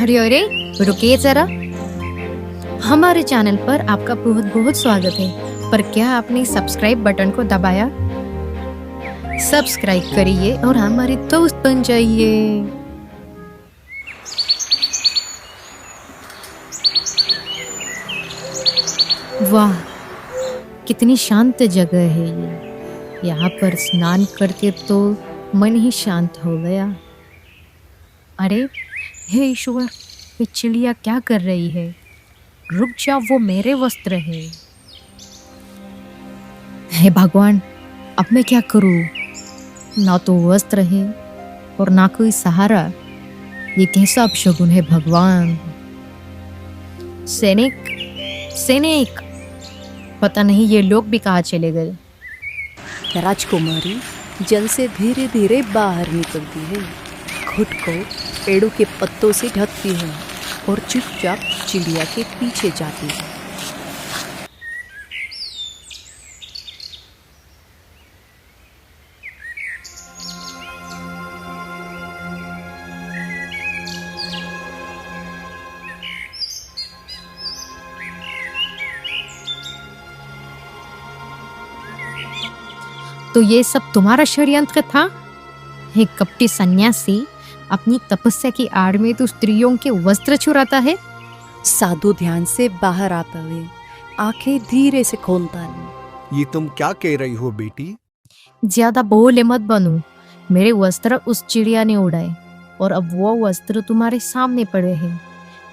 अरे अरे, रुकिए जरा। हमारे चैनल पर आपका बहुत बहुत स्वागत है। पर क्या आपने सब्सक्राइब बटन को दबाया? सब्सक्राइब करिए और हमारे दोस्त बन जाइए। वाह, कितनी शांत जगह है ये। यहाँ पर स्नान करके तो मन ही शांत हो गया। अरे हे ईश्वर, ये चिड़िया क्या कर रही है? रुक जा, वो मेरे वस्त्र है। हे भगवान, अब मैं क्या करूं? ना तो वस्त्र है और ना कोई सहारा। ये कैसा अपशगुन है भगवान। सैनिक, सैनिक, पता नहीं ये लोग भी कहाँ चले गए। राजकुमारी जल से धीरे धीरे बाहर निकलती है, खुद को पेड़ों के पत्तों से ढकती है और चुपचाप चिड़िया के पीछे जाती है। तो ये सब तुम्हारा षड्यंत्र था? हे कपटी सन्यासी, अपनी तपस्या की आड़ में तो स्त्रियों के वस्त्र चुराता है। साधु ध्यान से बाहर आता है, आंखें धीरे से खोलता है। ये तुम क्या कह रही हो बेटी? ज्यादा बोले मत बनो। मेरे वस्त्र उस चिड़िया ने उड़ाए और अब वो वस्त्र तुम्हारे सामने पड़े हैं।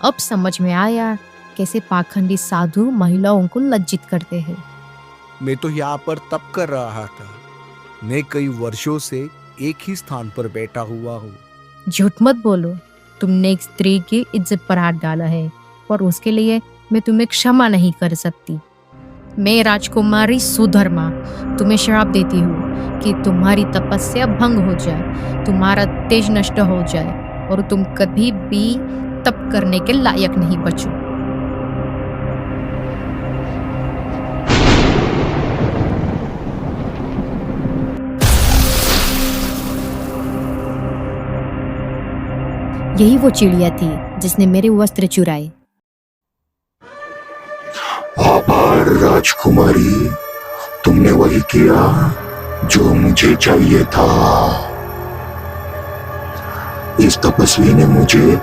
अब समझ में आया कैसे पाखंडी साधु महिलाओं को लज्जित करते हैं। मैं तो यहाँ पर तप कर रहा था। मैं कई वर्षों से एक ही स्थान पर बैठा हुआ हूँ। झूठ मत बोलो। तुमने एक स्त्री की इज्जत पर हाथ डाला है और उसके लिए मैं तुम्हें क्षमा नहीं कर सकती। मैं राजकुमारी सुधर्मा तुम्हें श्राप देती हूँ कि तुम्हारी तपस्या भंग हो जाए, तुम्हारा तेज नष्ट हो जाए और तुम कभी भी तप करने के लायक नहीं बचो। यही वो चिड़िया थी जिसने मेरे वस्त्र चुराए। आभार राजकुमारी, तुमने वही किया जो मुझे चाहिए था। इस तपस्वी ने मुझे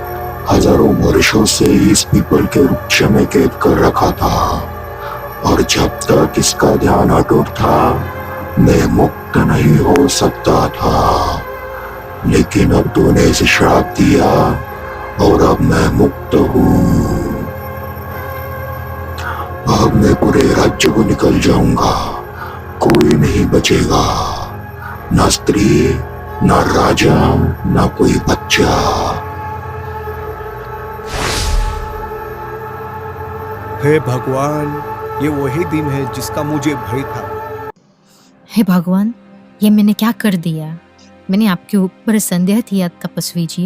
हजारों वर्षों से इस पीपल के वृक्ष में कैद कर रखा था और जब तक इसका ध्यान अटूट था मैं मुक्त नहीं हो सकता था। लेकिन अब तूने इसे श्राप दिया और अब मैं मुक्त हूँ। अब मैं पूरे राज्य को निकल जाऊंगा, कोई नहीं बचेगा, ना स्त्री, ना राजा, ना कोई बच्चा। हे भगवान, ये वही दिन है जिसका मुझे भय था। हे भगवान, ये मैंने क्या कर दिया? मैंने आपके ऊपर संदेह किया तपस्वी जी।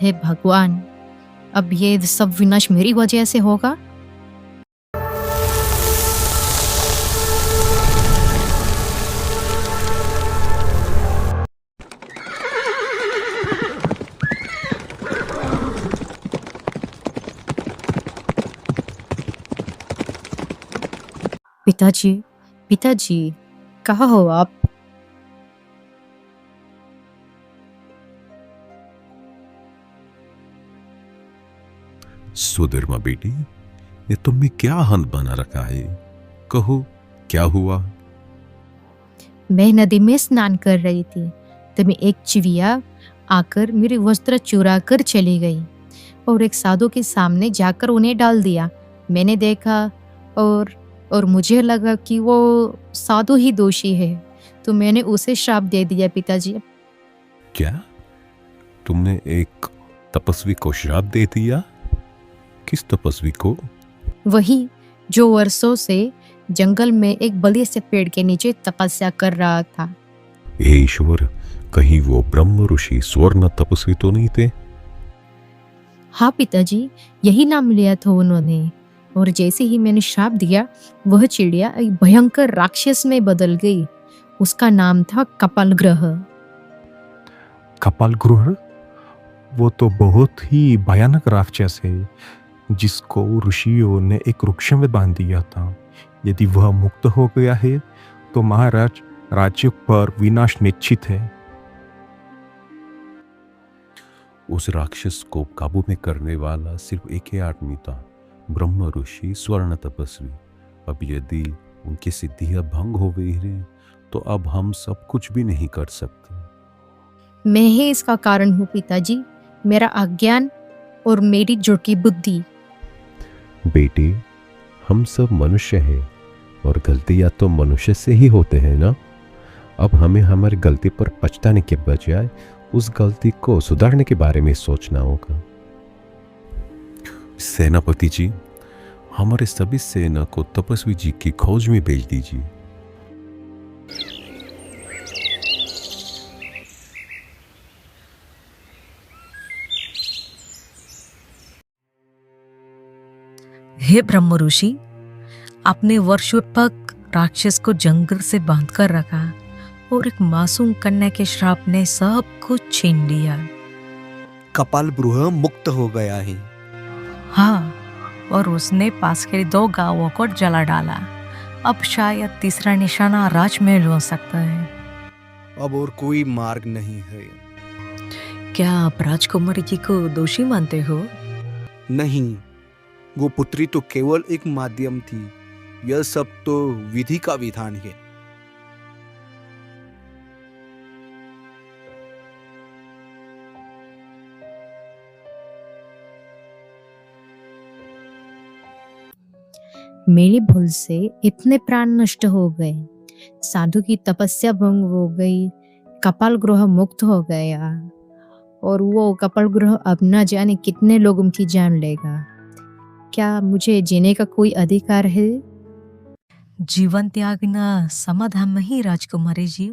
हे भगवान, अब ये सब विनाश मेरी वजह से होगा। पिताजी, पिताजी, कहाँ हो आप? सुधर्मा बेटी, ये तुमने क्या हल बना रखा है? कहो, क्या हुआ? मैं नदी में स्नान कर रही थी तभी एक चिड़िया आकर मेरे वस्त्र चुरा कर चली गई और एक साधु के सामने जाकर उन्हें डाल दिया। मैंने देखा और मुझे लगा कि वो साधु ही दोषी है, तो मैंने उसे श्राप दे दिया पिताजी। क्या तुमने एक तपस्वी को श्राप दे दिया? किस तपस्वी को? वही जो वर्षों से जंगल में एक बड़े से पेड़ के नीचे तपस्या कर रहा था। हे ईश्वर, कहीं वो ब्रह्म ऋषि स्वर्ण तपस्वी तो नहीं थे? हाँ पिताजी, यही नाम लिया था उन्होंने। और जैसे ही मैंने श्राप दिया, वह चिड़िया एक भयंकर राक्षस में बदल गई। उसका नाम था कपाल ग्रह। कपाल ग्रह? वो तो बहुत ही भयानक राक्षस है जिसको ऋषियों ने एक वृक्ष में बांध दिया था। यदि वह मुक्त हो गया है तो महाराज राज्य पर विनाश निश्चित है। उस राक्षस को काबू में करने वाला सिर्फ एक ही आदमी था, ब्रह्म ऋषि स्वर्ण तपस्वी। अब यदि उनकी सिद्धियां भंग हो गई है तो अब हम सब कुछ भी नहीं कर सकते। मैं ही इसका कारण हूँ पिताजी, मेरा अज्ञान और मेरी झूठी बुद्धि। बेटे, हम सब मनुष्य हैं और गलतियां तो मनुष्य से ही होते हैं ना। अब हमें हमारी गलती पर पछताने के बजाय उस गलती को सुधारने के बारे में सोचना होगा। सेनापति जी, हमारे सभी सेना को तपस्वी जी की खोज में भेज दीजिए। हे ब्रह्म ऋषि, आपने वर्षों तक राक्षस को जंगल से बांध कर रखा और एक मासूम कन्या के श्राप ने सब कुछ छीन लिया। कपाल गृह मुक्त हो गया है। हाँ, और उसने पास के 2 गांवों को जला डाला। अब शायद तीसरा निशाना राजमहल हो सकता है। अब और कोई मार्ग नहीं है। क्या आप राजकुमारी जी को दोषी मानते हो? नहीं, वो पुत्री तो केवल एक माध्यम थी। यह सब तो विधि का विधान है। मेरी भूल से इतने प्राण नष्ट हो गए, साधु की तपस्या भंग हो गई, कपाल ग्रह मुक्त हो गया और वो कपाल ग्रह अब न जाने कितने लोगों की जान लेगा। क्या मुझे जीने का कोई अधिकार है? जीवन त्यागना समाधान नहीं राजकुमारी जी।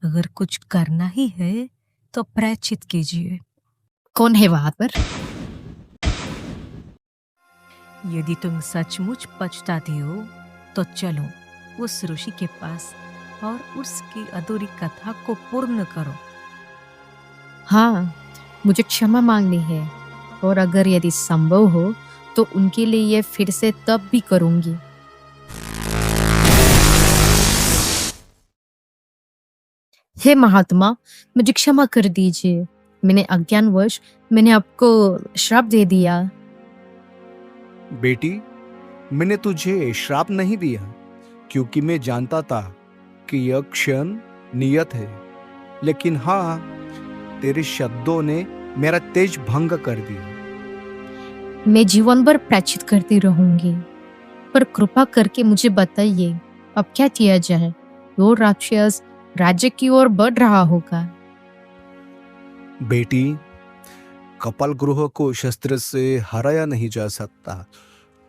अगर कुछ करना ही है तो प्रायश्चित कीजिए। कौन है वहां पर? यदि तुम सचमुच पछताती हो तो चलो उस ऋषि के पास और उसकी अधूरी कथा को पूर्ण करो। हाँ, मुझे क्षमा मांगनी है और अगर यदि संभव हो तो उनके लिए ये फिर से तब भी करूंगी। हे महात्मा, मुझे क्षमा कर दीजिए। मैंने अज्ञानवश आपको श्राप दे दिया। बेटी, मैंने तुझे श्राप नहीं दिया क्योंकि मैं जानता था कि यह क्षण नियत है। लेकिन हाँ, तेरे शब्दों ने मेरा तेज भंग कर दिया। मैं जीवन भर प्रायश्चित करती रहूंगी, पर कृपा करके मुझे बताइए अब क्या किया जाए। वो राक्षस राज्य की ओर बढ़ रहा होगा। बेटी, कपाल ग्रह को शस्त्र से हराया नहीं जा सकता।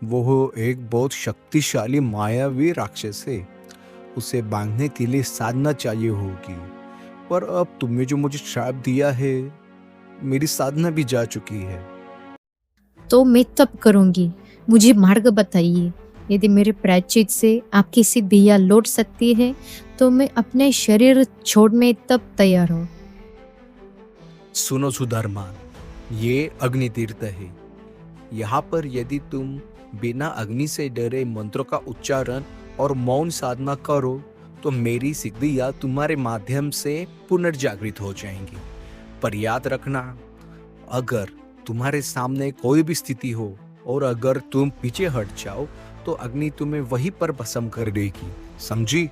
वो एक बहुत शक्तिशाली मायावी राक्षस है। उसे बांधने के लिए साधना चाहिए होगी। पर अब तुमने जो मुझे श्राप दिया है, मेरी साधना भी जा चुकी है। तो मैं तब करूंगी, मुझे मार्ग बताइए। यदि मेरे प्रायश्चित से आपकी सिद्धियां लौट सकती है तो मैं अपने शरीर छोड़ने तब तैयार हूँ। सुनो सुधर्मान, ये अग्नि तीर्थ है। यहाँ पर यदि तुम बिना अग्नि से डरे मंत्रों का उच्चारण और मौन साधना करो तो मेरी सिद्धियां तुम्हारे माध्यम से पुनर्जागृत हो जाएंगी। पर याद रखना, अगर तुम्हारे सामने कोई भी स्थिति हो और अगर तुम पीछे हट जाओ तो अग्नि तुम्हें वहीं पर भस्म कर देगी। समझी?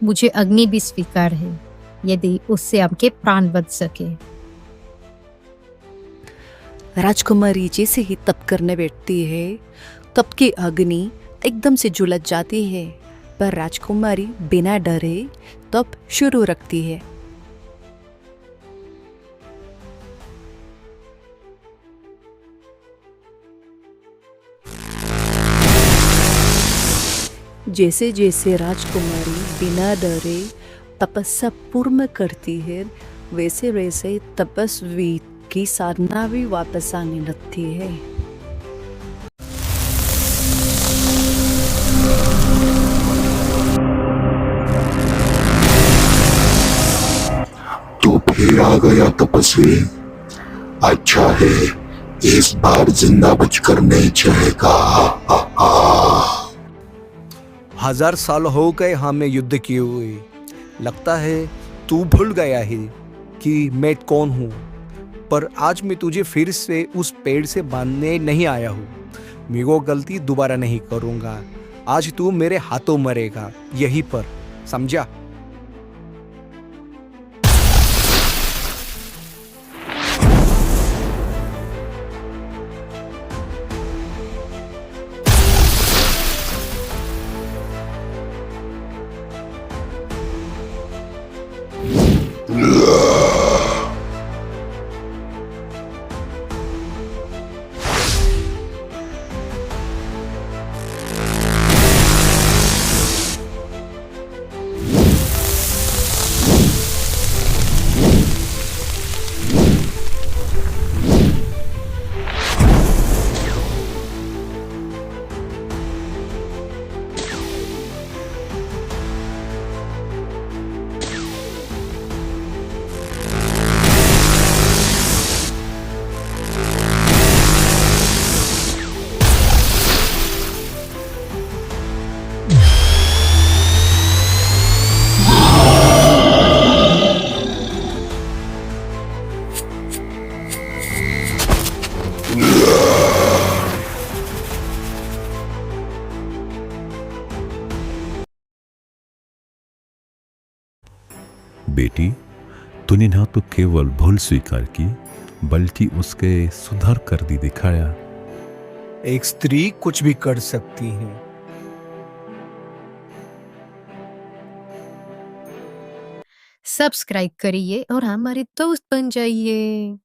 मुझे अग्नि भी स्वीकार है यदि उससे आपके प्राण बच सके। राजकुमारी जैसे ही तप करने बैठती है तप की अग्नि एकदम से झुलस जाती है, पर राजकुमारी बिना डरे तप शुरू रखती है। जैसे जैसे राजकुमारी बिना डरे तपस्या पूर्ण करती है, वैसे वैसे तपस्वी की साधना भी वापस आने लगती है। तो फिर आ गया तपस्वी। अच्छा है, इस बार जिंदा बचकर नहीं जाएगा। 1000 साल हो गए हमें युद्ध किए हुए। लगता है तू भूल गया है कि मैं कौन हूँ। पर आज मैं तुझे फिर से उस पेड़ से बांधने नहीं आया हूँ। मैं वो गलती दोबारा नहीं करूँगा। आज तू मेरे हाथों मरेगा, यहीं पर, समझा? बेटी, तूने ना तो केवल भूल स्वीकार की, बल्कि उसके सुधार कर दी दिखाया। एक स्त्री कुछ भी कर सकती है। सब्सक्राइब करिए और हमारे दोस्त बन जाइए।